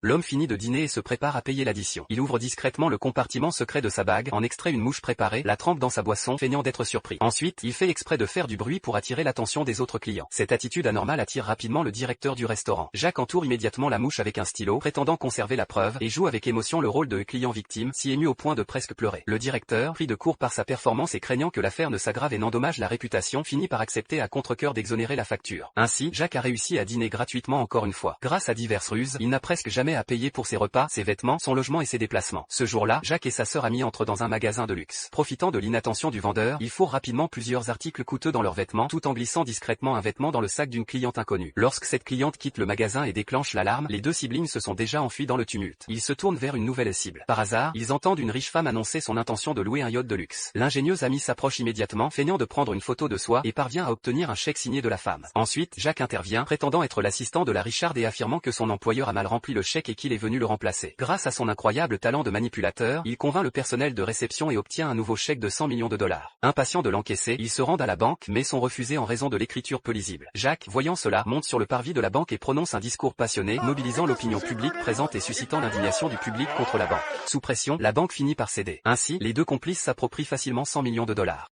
L'homme finit de dîner et se prépare à payer l'addition. Il ouvre discrètement le compartiment secret de sa bague, en extrait une mouche préparée, la trempe dans sa boisson, feignant d'être surpris. Ensuite, il fait exprès de faire du bruit pour attirer l'attention des autres clients. Cette attitude anormale attire rapidement le directeur du restaurant. Jacques entoure immédiatement la mouche avec un stylo, prétendant conserver la preuve, et joue avec émotion le rôle de client victime, si ému au point de presque pleurer. Le directeur, pris de court par sa performance et craignant que l'affaire ne s'aggrave et n'endommage la réputation, finit par accepter à contre-cœur d'exonérer la facture. Ainsi, Jacques a réussi à dîner gratuitement encore une fois. Grâce à diverses ruses, il n'a presque jamais à payer pour ses repas, ses vêtements, son logement et ses déplacements. Ce jour-là, Jacques et sa sœur amie entrent dans un magasin de luxe. Profitant de l'inattention du vendeur, ils fourrent rapidement plusieurs articles coûteux dans leurs vêtements, tout en glissant discrètement un vêtement dans le sac d'une cliente inconnue. Lorsque cette cliente quitte le magasin et déclenche l'alarme, les deux siblings se sont déjà enfuis dans le tumulte. Ils se tournent vers une nouvelle cible. Par hasard, ils entendent une riche femme annoncer son intention de louer un yacht de luxe. L'ingénieuse amie s'approche immédiatement, feignant de prendre une photo de soi, et parvient à obtenir un chèque signé de la femme. Ensuite, Jacques intervient, prétendant être l'assistant de la Richarde et affirmant que son employeur a mal rempli le chèque et qu'il est venu le remplacer. Grâce à son incroyable talent de manipulateur, il convainc le personnel de réception et obtient un nouveau chèque de 100 millions de dollars. Impatient de l'encaisser, ils se rendent à la banque, mais sont refusés en raison de l'écriture peu lisible. Jacques, voyant cela, monte sur le parvis de la banque et prononce un discours passionné, mobilisant l'opinion publique présente et suscitant l'indignation du public contre la banque. Sous pression, la banque finit par céder. Ainsi, les deux complices s'approprient facilement 100 millions de dollars.